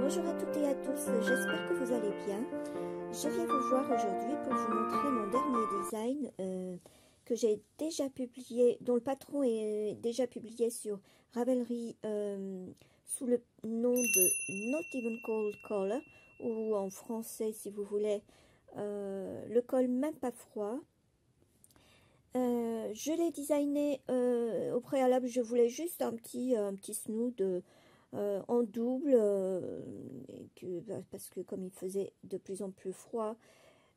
Bonjour à toutes et à tous, j'espère que vous allez bien. Je viens vous voir aujourd'hui pour vous montrer mon dernier design que j'ai déjà publié, dont le patron est déjà publié sur Ravelry sous le nom de Not Even Cold Color, ou en français si vous voulez, le col même pas froid. Je l'ai designé au préalable, je voulais juste un petit snood en double, parce que comme il faisait de plus en plus froid,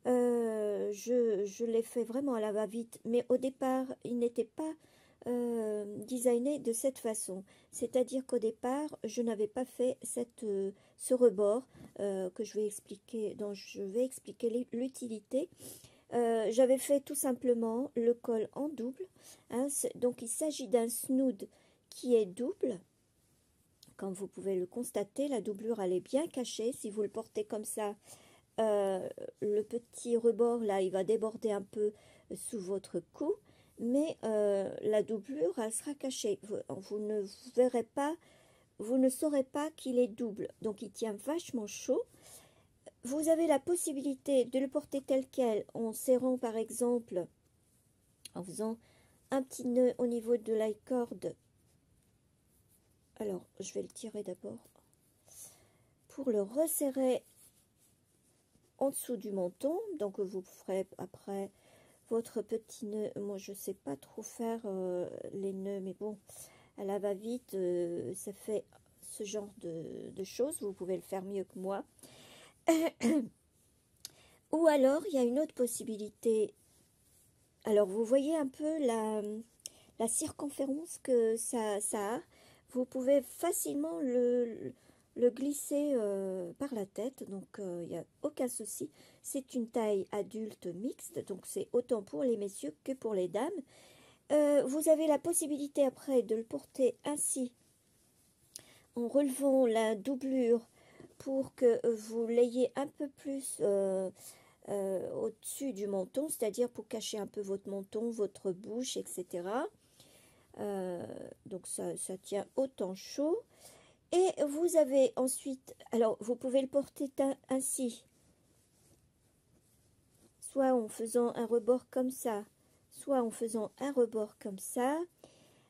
je l'ai fait vraiment à la va-vite, mais au départ il n'était pas designé de cette façon, c'est-à-dire qu'au départ je n'avais pas fait ce rebord que je vais expliquer, dont je vais expliquer l'utilité. J'avais fait tout simplement le col en double, hein, donc il s'agit d'un snood qui est double. Comme vous pouvez le constater, la doublure elle est bien cachée. Si vous le portez comme ça, le petit rebord là il va déborder un peu sous votre cou, mais la doublure elle sera cachée. Vous ne verrez pas, vous ne saurez pas qu'il est double, donc il tient vachement chaud. Vous avez la possibilité de le porter tel quel, en serrant par exemple, en faisant un petit nœud au niveau de la corde. Alors, je vais le tirer d'abord pour le resserrer en dessous du menton. Donc, vous ferez après votre petit nœud. Moi, je sais pas trop faire les nœuds, mais bon, à la va-vite, ça fait ce genre de choses. Vous pouvez le faire mieux que moi. Ou alors, il y a une autre possibilité. Alors, vous voyez un peu la circonférence que ça a. Vous pouvez facilement le glisser par la tête, donc il n'y a aucun souci. C'est une taille adulte mixte, donc c'est autant pour les messieurs que pour les dames. Vous avez la possibilité après de le porter ainsi, en relevant la doublure pour que vous l'ayez un peu plus au-dessus du menton, c'est-à-dire pour cacher un peu votre menton, votre bouche, etc. Donc ça tient autant chaud. Et vous avez ensuite, alors vous pouvez le porter ainsi, soit en faisant un rebord comme ça, soit en faisant un rebord comme ça.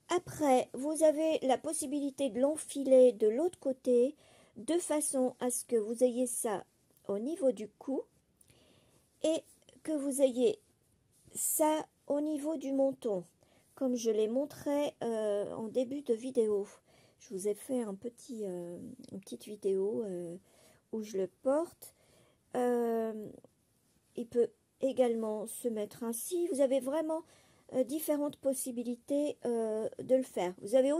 Après, vous avez la possibilité de l'enfiler de l'autre côté, de façon à ce que vous ayez ça au niveau du cou et que vous ayez ça au niveau du menton, comme je l'ai montré en début de vidéo. Je vous ai fait une petite vidéo où je le porte. Il peut également se mettre ainsi. Vous avez vraiment différentes possibilités de le faire. Vous avez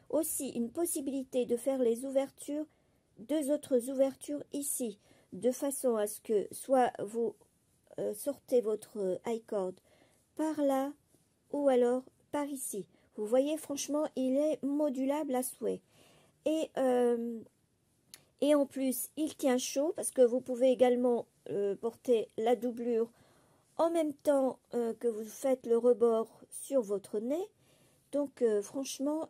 aussi une possibilité de faire les ouvertures, deux autres ouvertures ici, de façon à ce que soit vous sortez votre high cord par là ou alors par ici. Vous voyez, franchement, il est modulable à souhait. Et en plus, il tient chaud parce que vous pouvez également porter la doublure en même temps que vous faites le rebord sur votre nez. Donc, franchement,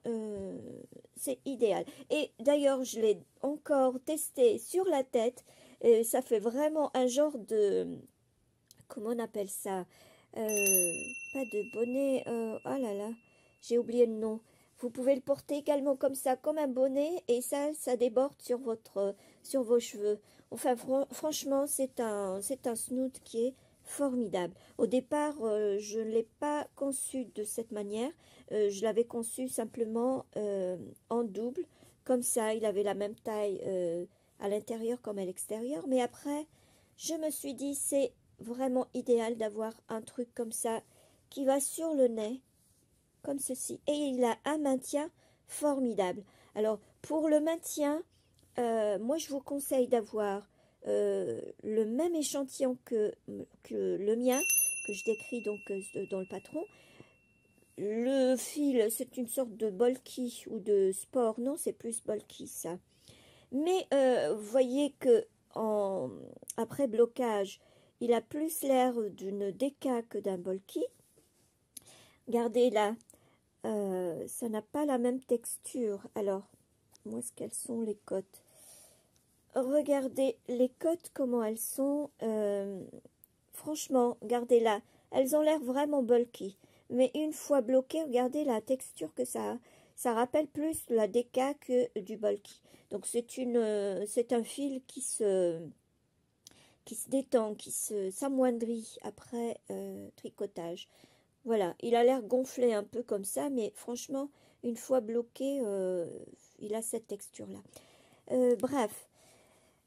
c'est idéal. Et d'ailleurs, je l'ai encore testé sur la tête. Ça fait vraiment un genre de... Comment on appelle ça? Pas de bonnet. Oh là là, j'ai oublié le nom. Vous pouvez le porter également comme ça, comme un bonnet, et ça déborde sur vos cheveux. Enfin, franchement, c'est un snood qui est formidable. Au départ, je ne l'ai pas conçu de cette manière. Je l'avais conçu simplement en double. Comme ça, il avait la même taille à l'intérieur comme à l'extérieur. Mais après, je me suis dit, c'est vraiment idéal d'avoir un truc comme ça qui va sur le nez comme ceci, et il a un maintien formidable. Alors pour le maintien, moi je vous conseille d'avoir le même échantillon que le mien, que je décris donc dans le patron. Le fil, c'est une sorte de bulky ou de sport, non, c'est plus bulky ça. Mais vous voyez que après blocage, il a plus l'air d'une déca que d'un bulky. Regardez là, ça n'a pas la même texture. Alors, où est-ce qu'elles sont les côtes? regardez les cotes, comment elles sont. Franchement, regardez-là. Elles ont l'air vraiment bulky. Mais une fois bloquées, regardez la texture que ça a. Ça rappelle plus la déca que du bulky. Donc c'est un fil qui se détend, qui s'amoindrit après tricotage. Voilà, il a l'air gonflé un peu comme ça, mais franchement, une fois bloqué, il a cette texture-là. Bref,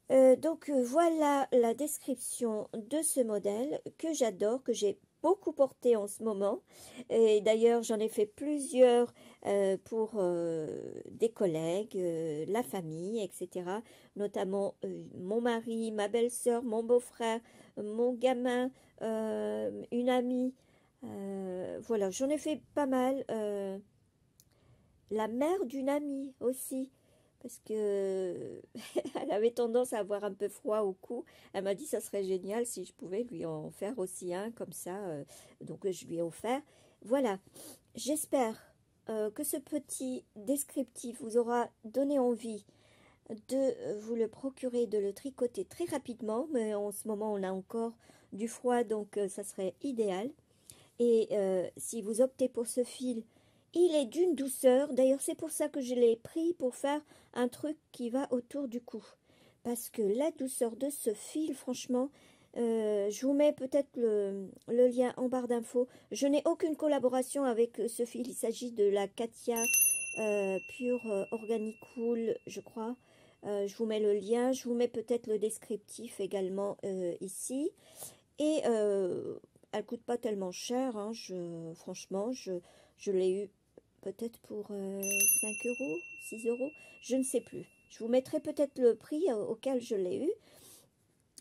donc voilà la description de ce modèle que j'adore, que j'ai beaucoup porté en ce moment. Et d'ailleurs, j'en ai fait plusieurs pour des collègues, la famille, etc. Notamment mon mari, ma belle-sœur, mon beau-frère, mon gamin, une amie. Voilà, j'en ai fait pas mal. La mère d'une amie aussi, parce que elle avait tendance à avoir un peu froid au cou. Elle m'a dit ça serait génial si je pouvais lui en faire aussi un comme ça. Donc je lui ai offert. Voilà, j'espère que ce petit descriptif vous aura donné envie de vous le procurer, de le tricoter très rapidement. Mais en ce moment on a encore du froid, donc ça serait idéal. Et si vous optez pour ce fil, il est d'une douceur. D'ailleurs, c'est pour ça que je l'ai pris pour faire un truc qui va autour du cou. Parce que la douceur de ce fil, franchement, je vous mets peut-être le lien en barre d'infos. Je n'ai aucune collaboration avec ce fil. Il s'agit de la Katia Pure Organic Wool, je crois. Je vous mets le lien. Je vous mets peut-être le descriptif également ici. Et elle coûte pas tellement cher, hein, franchement, je l'ai eu peut-être pour 5 euros, 6 euros, je ne sais plus. Je vous mettrai peut-être le prix auquel je l'ai eu.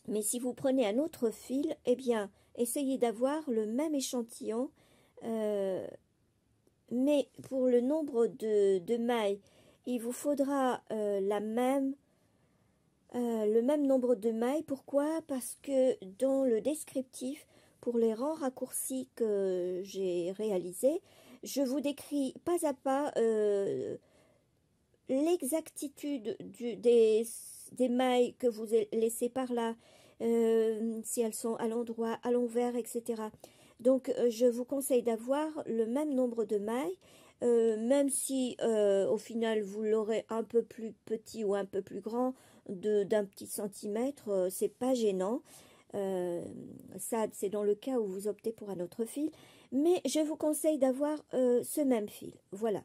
Mais si vous prenez un autre fil, eh bien, essayez d'avoir le même échantillon. Mais pour le nombre de mailles, il vous faudra le même nombre de mailles. Pourquoi? Parce que dans le descriptif, pour les rangs raccourcis que j'ai réalisés, je vous décris pas à pas l'exactitude des mailles que vous laissez par là, si elles sont à l'endroit, à l'envers, etc. Donc, je vous conseille d'avoir le même nombre de mailles, même si au final vous l'aurez un peu plus petit ou un peu plus grand d'un petit centimètre, c'est pas gênant. Ça, c'est dans le cas où vous optez pour un autre fil. Mais je vous conseille d'avoir ce même fil. Voilà.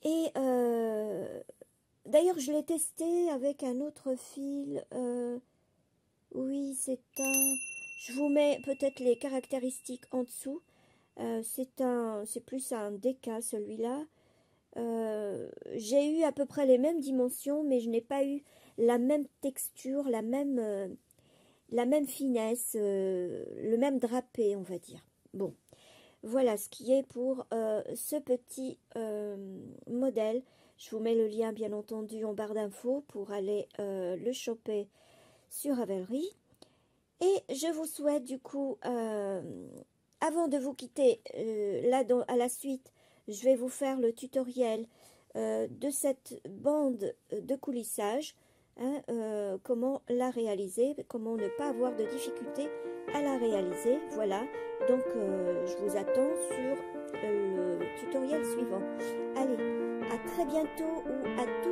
Et d'ailleurs, je l'ai testé avec un autre fil. Oui, c'est un... Je vous mets peut-être les caractéristiques en dessous. C'est plus un déca, celui-là. J'ai eu à peu près les mêmes dimensions, mais je n'ai pas eu la même texture, la même finesse, le même drapé, on va dire. Bon, voilà ce qui est pour ce petit modèle. Je vous mets le lien, bien entendu, en barre d'infos pour aller le choper sur Ravelry. Et je vous souhaite, du coup, avant de vous quitter, à la suite, je vais vous faire le tutoriel de cette bande de coulissage. Hein, comment la réaliser, comment ne pas avoir de difficulté à la réaliser. Voilà, donc je vous attends sur le tutoriel suivant. Allez, à très bientôt ou à tout